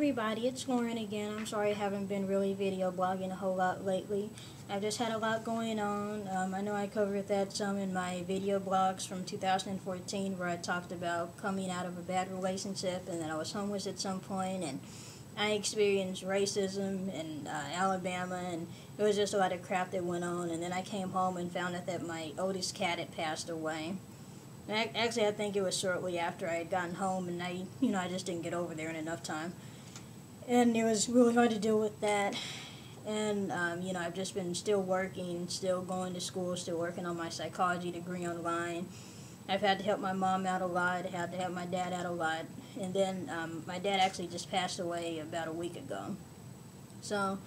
everybody, it's Lauren again. I'm sorry I haven't been really video blogging a whole lot lately. I've just had a lot going on. I know I covered that some in my video blogs from 2014 where I talked about coming out of a bad relationship and that I was homeless at some point, and I experienced racism in Alabama, and it was just a lot of crap that went on. And then I came home and found out that my oldest cat had passed away. Actually, I think it was shortly after I had gotten home, and I just didn't get over there in enough time. And it was really hard to deal with that. And, I've just been still working, still going to school, still working on my psychology degree online. I've had to help my mom out a lot, had to help my dad out a lot. And then my dad actually just passed away about a week ago. So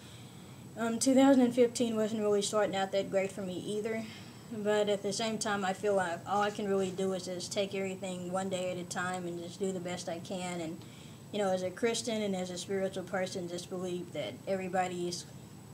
2015 wasn't really starting out that great for me either. But at the same time, I feel like all I can really do is just take everything one day at a time and just do the best I can. And, as a Christian and as a spiritual person, just believe that everybody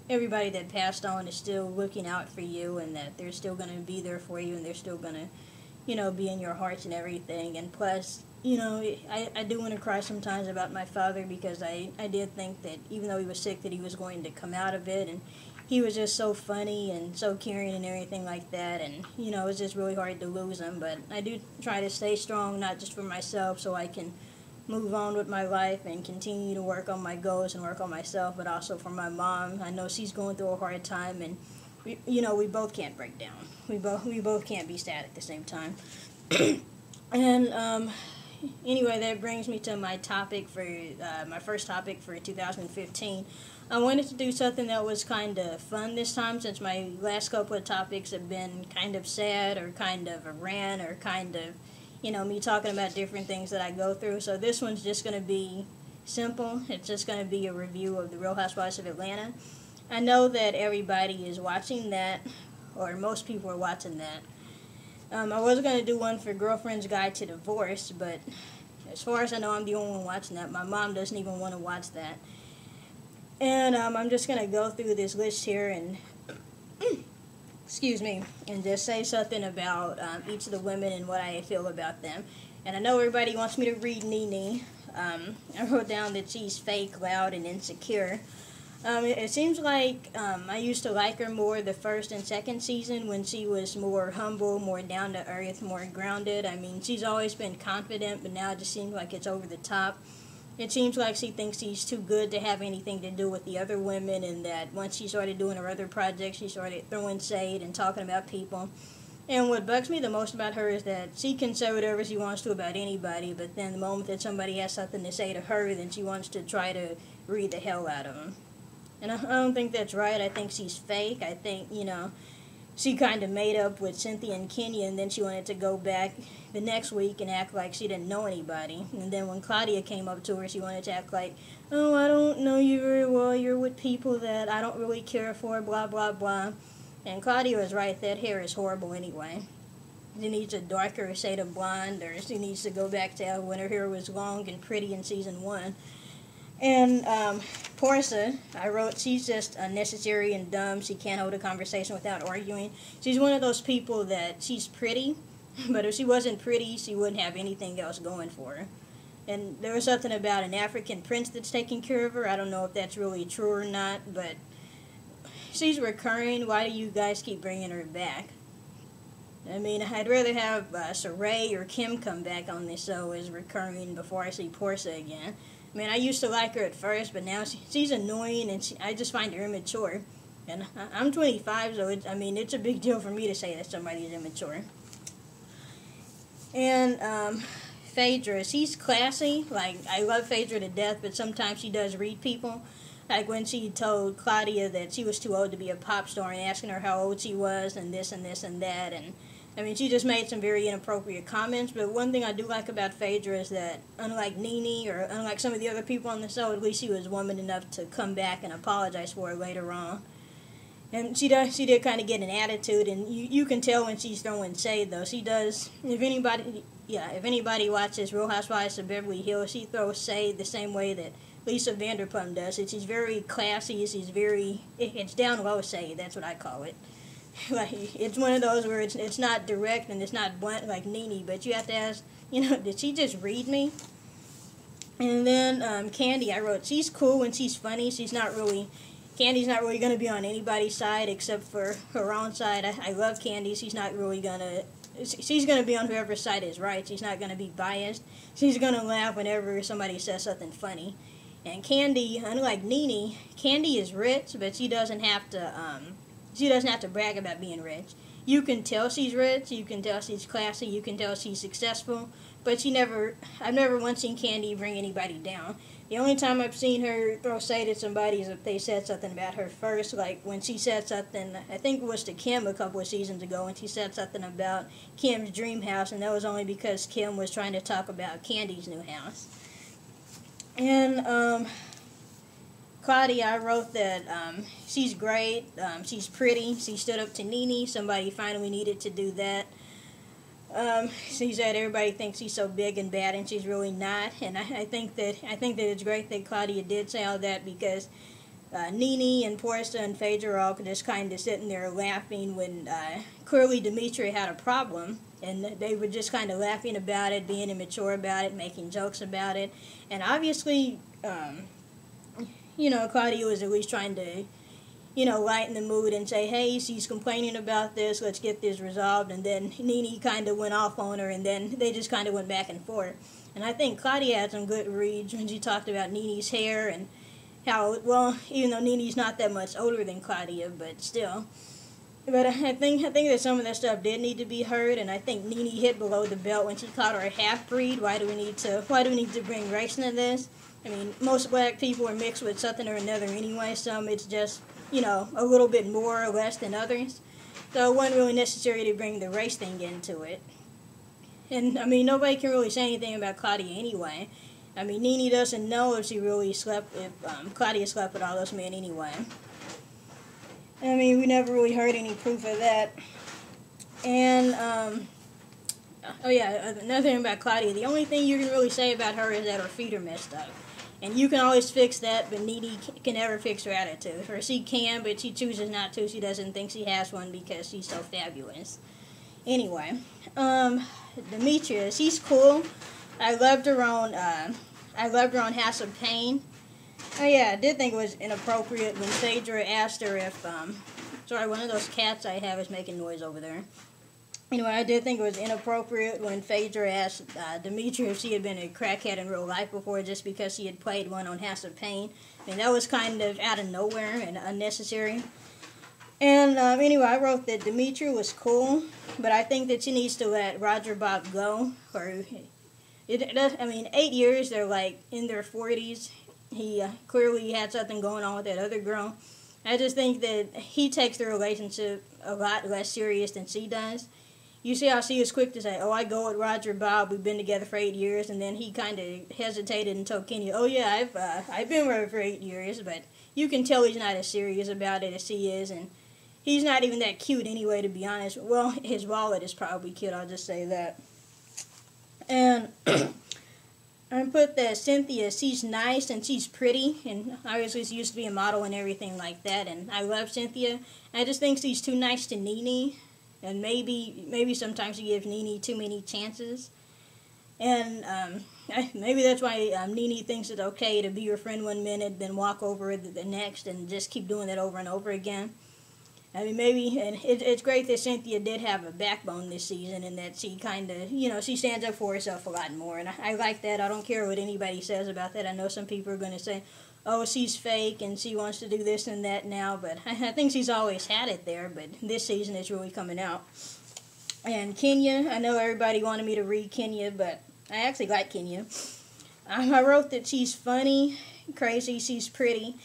that passed on is still looking out for you, and that they're still going to be there for you, and they're still going to, be in your hearts and everything. And plus, I do want to cry sometimes about my father, because I did think that even though he was sick, that he was going to come out of it. And he was just so funny and so caring and everything like that, and, it was just really hard to lose him. But I do try to stay strong, not just for myself, so I can move on with my life and continue to work on my goals and work on myself, but also for my mom. I know she's going through a hard time, and, we both can't break down. We both can't be sad at the same time. And, anyway, that brings me to my topic for, my first topic for 2015. I wanted to do something that was kind of fun this time, since my last couple of topics have been kind of sad, or kind of a rant, or kind of, me talking about different things that I go through. So this one's just going to be simple. It's just going to be a review of the Real Housewives of Atlanta. I know that everybody is watching that, or most people are watching that. I was going to do one for Girlfriend's Guide to Divorce, but as far as I know, I'm the only one watching that. My mom doesn't even want to watch that. And I'm just going to go through this list here and, excuse me, and just say something about each of the women and what I feel about them. And I know everybody wants me to read NeNe. I wrote down that she's fake, loud, and insecure. It seems like I used to like her more the first and second season, when she was more humble, more down to earth, more grounded. I mean, she's always been confident, but now it just seems like it's over the top. It seems like she thinks she's too good to have anything to do with the other women, and that once she started doing her other projects, she started throwing shade and talking about people. And what bugs me the most about her is that she can say whatever she wants to about anybody, but then the moment that somebody has something to say to her, then she wants to try to read the hell out of them. And I don't think that's right. I think she's fake. I think, she kind of made up with Cynthia and Kenya, and then she wanted to go back the next week and act like she didn't know anybody. And then when Claudia came up to her, she wanted to act like, oh, I don't know you very well, you're with people that I don't really care for, blah, blah, blah. And Claudia was right, that hair is horrible anyway. She needs a darker shade of blonde, or she needs to go back to when her hair was long and pretty in season 1. And Portia, I wrote, she's just unnecessary and dumb. She can't hold a conversation without arguing. She's one of those people that she's pretty, but if she wasn't pretty, she wouldn't have anything else going for her. And there was something about an African prince that's taking care of her. I don't know if that's really true or not, but she's recurring. Why do you guys keep bringing her back? I mean, I'd rather have Saray or Kim come back on this show as recurring before I see Portia again. I mean, I used to like her at first, but now she's annoying, and I just find her immature. And I'm 25, so it's a big deal for me to say that somebody's immature. And Phaedra, she's classy. Like, I love Phaedra to death, but sometimes she does read people. Like when she told Claudia that she was too old to be a pop star, and asking her how old she was, and this and this and that, and she just made some very inappropriate comments. But one thing I do like about Phaedra is that, unlike NeNe, or unlike some of the other people on the show, at least she was woman enough to come back and apologize for it later on. And she did kind of get an attitude, and you can tell when she's throwing shade, though. She does. If anybody watches Real Housewives of Beverly Hills, she throws shade the same way that Lisa Vanderpump does it. She's very classy. It's down low shade. That's what I call it. Like, it's one of those where it's not direct and it's not blunt like NeNe, but you have to ask, did she just read me? And then Kandi, I wrote, she's cool and she's funny. Candy's not really going to be on anybody's side except for her own side. I love Kandi. She's going to be on whoever's side is right. She's not going to be biased. She's going to laugh whenever somebody says something funny. And Kandi, unlike NeNe, Kandi is rich, but she doesn't have to brag about being rich. You can tell she's rich, you can tell she's classy, you can tell she's successful, but I've never once seen Kandi bring anybody down. The only time I've seen her throw shade at somebody is if they said something about her first, like when she said something, I think it was to Kim a couple of seasons ago, and she said something about Kim's dream house, and that was only because Kim was trying to talk about Kandi's new house. And Claudia, I wrote that she's great, she's pretty, she stood up to NeNe, somebody finally needed to do that. She said everybody thinks she's so big and bad, and she's really not. And I think that it's great that Claudia did say all that, because NeNe and Portia and Phaedra are all just kind of sitting there laughing when clearly Demetria had a problem, and they were just kind of laughing about it, being immature about it, making jokes about it, and obviously, Claudia was at least trying to, lighten the mood and say, hey, she's complaining about this, let's get this resolved. And then NeNe kind of went off on her, and then they just kind of went back and forth. And I think Claudia had some good reads when she talked about NeNe's hair and how, well, even though NeNe's not that much older than Claudia, but still. But I think that some of that stuff did need to be heard, and I think NeNe hit below the belt when she called her a half-breed. Why do we need to bring race into this? I mean, most black people are mixed with something or another anyway. Some it's just, a little bit more or less than others. So it wasn't really necessary to bring the race thing into it. And, I mean, nobody can really say anything about Claudia anyway. I mean, NeNe doesn't know if Claudia slept with all those men anyway. I mean, we never really heard any proof of that. And, oh yeah, another thing about Claudia, the only thing you can really say about her is that her feet are messed up. And you can always fix that, but NeNe can never fix her attitude. Or she can, but she chooses not to. She doesn't think she has one because she's so fabulous. Anyway, Demetria, she's cool. I loved her on House of Pain. Oh yeah, I did think it was inappropriate when Phaedra asked her if, sorry, one of those cats I have is making noise over there. Anyway, I did think it was inappropriate when Phaedra asked Demetria if she had been a crackhead in real life before, just because she had played one on House of Pain. I mean, that was kind of out of nowhere and unnecessary. And anyway, I wrote that Demetria was cool, but I think that she needs to let Roger Bob go. Or, 8 years, they're like in their 40s. He clearly had something going on with that other girl. I just think that he takes the relationship a lot less serious than she does. You see how she was quick to say, oh, I go with Roger Bob, we've been together for 8 years, and then he kind of hesitated and told Kenya, oh yeah, I've been with her for 8 years, but you can tell he's not as serious about it as she is, and he's not even that cute anyway, to be honest. Well, his wallet is probably cute, I'll just say that. And I put that Cynthia, she's nice and she's pretty, and obviously she used to be a model and everything like that, and I love Cynthia. I just think she's too nice to NeNe. And maybe sometimes you give NeNe too many chances. And maybe that's why NeNe thinks it's okay to be your friend one minute, then walk over the next, and just keep doing that over and over again. I mean, and it's great that Cynthia did have a backbone this season, and that she kind of, she stands up for herself a lot more. And I like that. I don't care what anybody says about that. I know some people are going to say, oh, she's fake and she wants to do this and that now, but I think she's always had it there, but this season it's really coming out. And Kenya, I know everybody wanted me to read Kenya, but I actually like Kenya. I wrote that she's funny, crazy, she's pretty,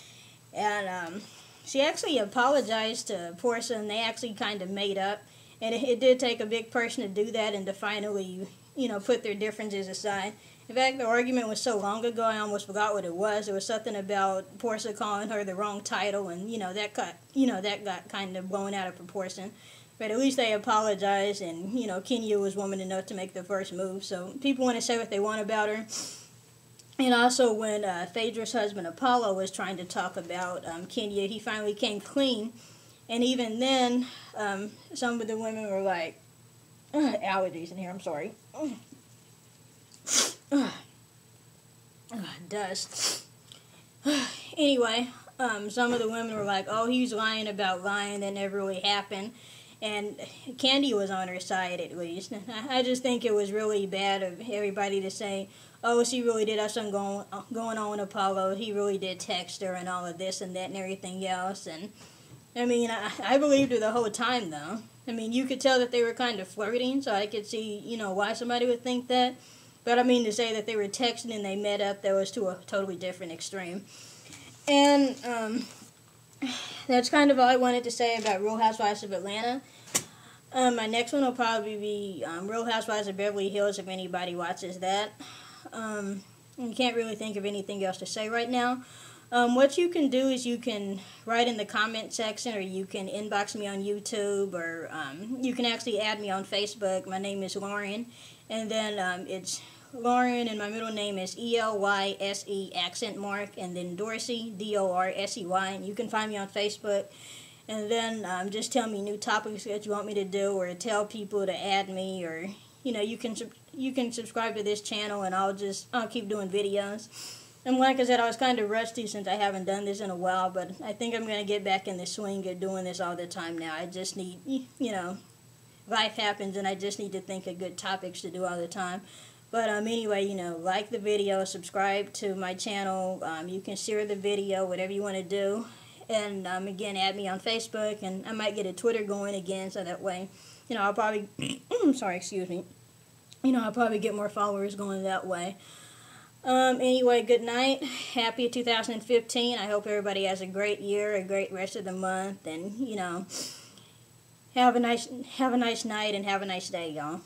and she actually apologized to Portia, and they actually kind of made up, and it did take a big person to do that and to finally, put their differences aside. In fact, the argument was so long ago, I almost forgot what it was. It was something about Portia calling her the wrong title, and that got kind of blown out of proportion. But at least they apologized, and Kenya was woman enough to make the first move. So people want to say what they want about her. And also, when Phaedra's husband Apollo was trying to talk about Kenya, he finally came clean. And even then, some of the women were like, allergies in here. I'm sorry. Dust. Anyway, some of the women were like, oh, he's lying about lying that never really happened. And Kandi was on her side, at least. I just think it was really bad of everybody to say, oh, she really did have something going on with Apollo. He really did text her and all of this and that and everything else. And, I mean, I believed her the whole time, though. I mean, you could tell that they were kind of flirting, so I could see, why somebody would think that. But I mean, to say that they were texting and they met up, that was to a totally different extreme. And, that's kind of all I wanted to say about Real Housewives of Atlanta. My next one will probably be Real Housewives of Beverly Hills, if anybody watches that. I can't really think of anything else to say right now. What you can do is you can write in the comment section, or you can inbox me on YouTube, or you can actually add me on Facebook. My name is Lauren, and then it's Lauren, and my middle name is ELYSE accent mark, and then Dorsey, DORSEY, and you can find me on Facebook. And then just tell me new topics that you want me to do, or tell people to add me, or you can subscribe to this channel, and I'll keep doing videos. And like I said, I was kind of rusty since I haven't done this in a while, but I think I'm going to get back in the swing of doing this all the time now. I just need, life happens, and I just need to think of good topics to do all the time. But anyway, like the video, subscribe to my channel. You can share the video, whatever you want to do. And again, add me on Facebook, and I might get a Twitter going again, so that way, I'll probably, sorry, excuse me. I'll probably get more followers going that way. Anyway, good night. Happy 2015. I hope everybody has a great year, a great rest of the month, and have a nice night and have a nice day, y'all.